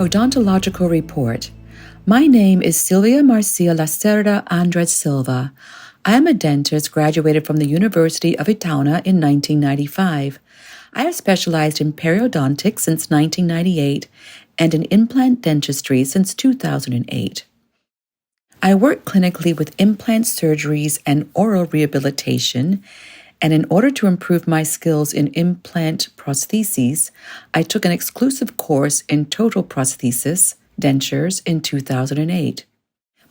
Odontological Report. My name is Silvia Marcia Lacerda Andres Silva. I am a dentist graduated from the University of Itaúna in 1995. I have specialized in periodontics since 1998 and in implant dentistry since 2008. I work clinically with implant surgeries and oral rehabilitation, and in order to improve my skills in implant prostheses, I took an exclusive course in total prosthesis, dentures, in 2008.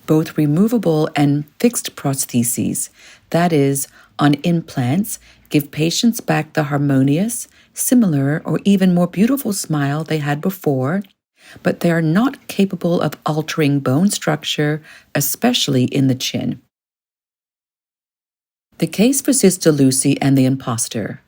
Both removable and fixed prostheses, that is, on implants, give patients back the harmonious, similar, or even more beautiful smile they had before, but they are not capable of altering bone structure, especially in the chin. The case for Sister Lucy and the impostor.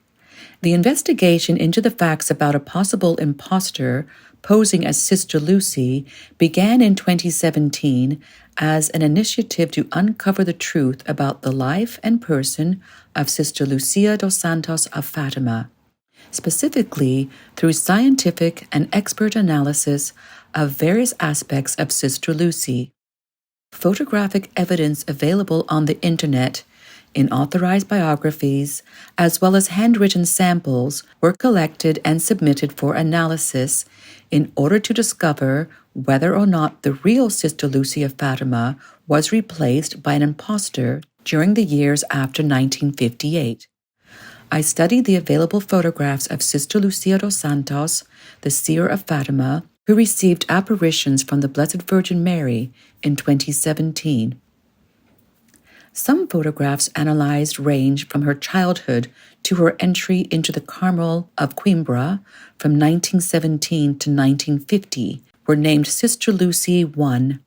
The investigation into the facts about a possible impostor posing as Sister Lucy began in 2017 as an initiative to uncover the truth about the life and person of Sister Lucia dos Santos of Fatima, specifically through scientific and expert analysis of various aspects of Sister Lucy. Photographic evidence available on the Internet in authorized biographies, as well as handwritten samples, were collected and submitted for analysis in order to discover whether or not the real Sister Lucy of Fatima was replaced by an impostor during the years after 1958. I studied the available photographs of Sister Lucia dos Santos, the seer of Fatima, who received apparitions from the Blessed Virgin Mary in 2017. Some photographs analyzed range from her childhood to her entry into the Carmel of Coimbra from 1917 to 1950 were named Sister Lucy I.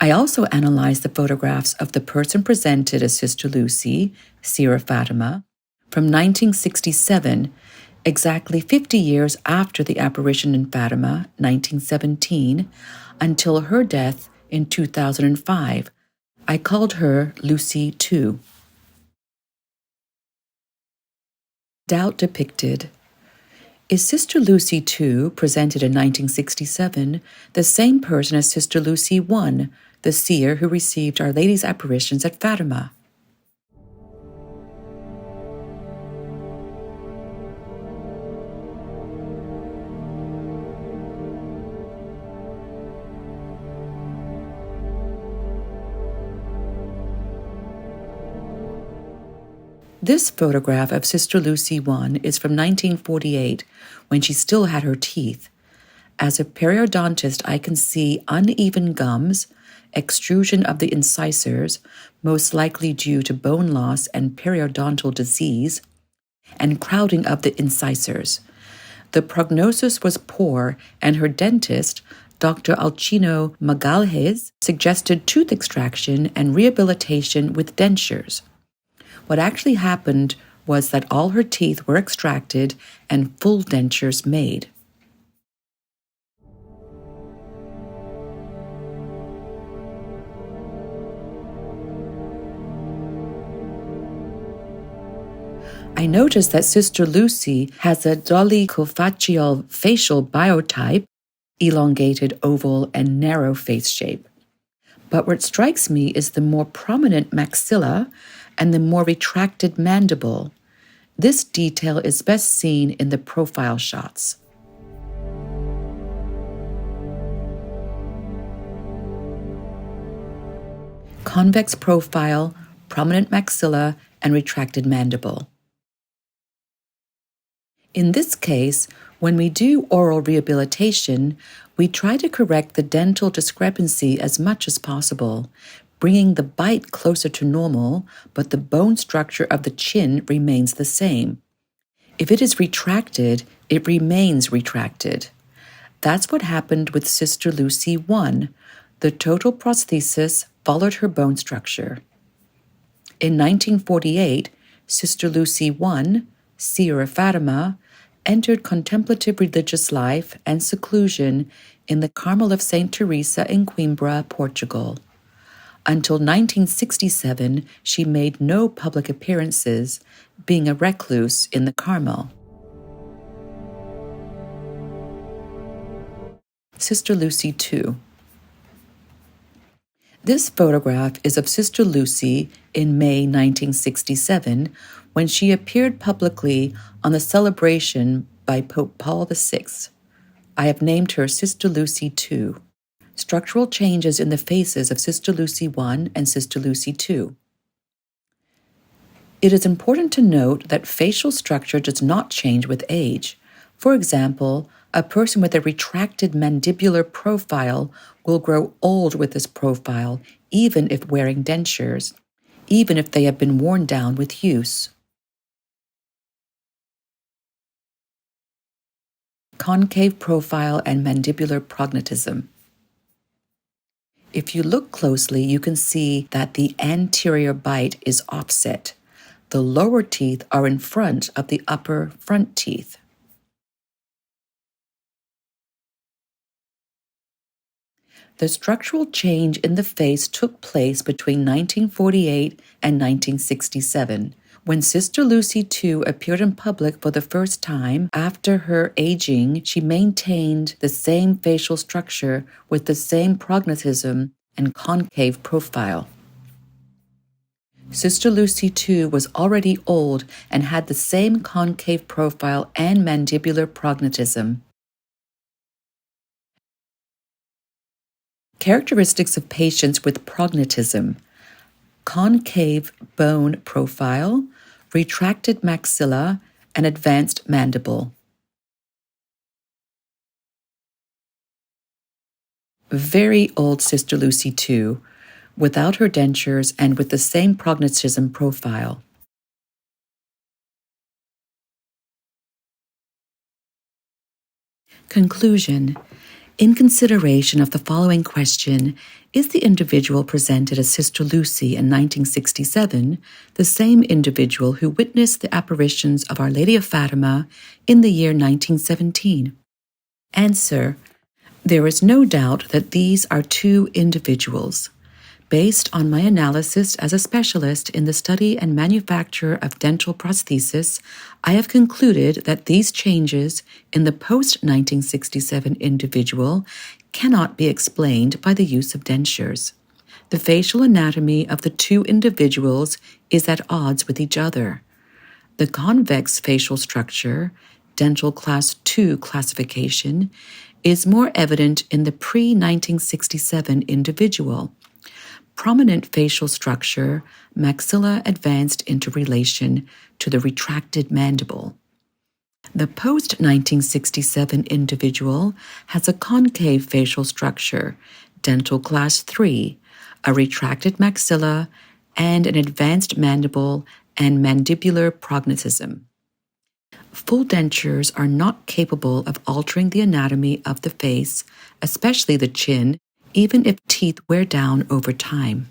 I also analyzed the photographs of the person presented as Sister Lucy, seer of Fatima, from 1967, exactly 50 years after the apparition in Fatima, 1917, until her death in 2005. I called her Lucy II. Doubt depicted. Is Sister Lucy II, presented in 1967, the same person as Sister Lucy I, the seer who received Our Lady's apparitions at Fatima? This photograph of Sister Lucy I is from 1948, when she still had her teeth. As a periodontist, I can see uneven gums, extrusion of the incisors, most likely due to bone loss and periodontal disease, and crowding of the incisors. The prognosis was poor, and her dentist, Dr. Alcino Magalhães, suggested tooth extraction and rehabilitation with dentures. What actually happened was that all her teeth were extracted and full dentures made. I noticed that Sister Lucy has a dolichofacial facial biotype, elongated oval and narrow face shape. But what strikes me is the more prominent maxilla and the more retracted mandible. This detail is best seen in the profile shots. Convex profile, prominent maxilla, and retracted mandible. In this case, when we do oral rehabilitation, we try to correct the dental discrepancy as much as possible, bringing the bite closer to normal, but the bone structure of the chin remains the same. If it is retracted, it remains retracted. That's what happened with Sister Lucy I. The total prosthesis followed her bone structure. In 1948, Sister Lucy I, seer of Fatima, entered contemplative religious life and seclusion in the Carmel of St. Teresa in Coimbra, Portugal. Until 1967, she made no public appearances, being a recluse in the Carmel. Sister Lucy 2. This photograph is of Sister Lucy in May 1967 when she appeared publicly on the celebration by Pope Paul VI. I have named her Sister Lucy 2. Structural changes in the faces of Sister Lucy 1 and Sister Lucy 2. It is important to note that facial structure does not change with age. For example, a person with a retracted mandibular profile will grow old with this profile, even if wearing dentures, even if they have been worn down with use. Concave profile and mandibular prognatism. If you look closely, you can see that the anterior bite is offset. The lower teeth are in front of the upper front teeth. The structural change in the face took place between 1948 and 1967. When Sister Lucy 2 appeared in public for the first time after her aging, she maintained the same facial structure with the same prognatism and concave profile. Sister Lucy 2 was already old and had the same concave profile and mandibular prognatism. Characteristics of patients with prognatism: concave bone profile, retracted maxilla, and advanced mandible. Very old Sister Lucy 2, without her dentures and with the same prognatism profile. Conclusion. In consideration of the following question, is the individual presented as Sister Lucy in 1967 the same individual who witnessed the apparitions of Our Lady of Fatima in the year 1917? Answer. There is no doubt that these are two individuals. Based on my analysis as a specialist in the study and manufacture of dental prosthesis, I have concluded that these changes in the post-1967 individual cannot be explained by the use of dentures. The facial anatomy of the two individuals is at odds with each other. The convex facial structure, dental class 2 classification, is more evident in the pre-1967 individual. Prominent facial structure, maxilla advanced into relation to the retracted mandible. The post-1967 individual has a concave facial structure, dental class 3, a retracted maxilla, and an advanced mandible and mandibular prognatism. Full dentures are not capable of altering the anatomy of the face, especially the chin, even if teeth wear down over time.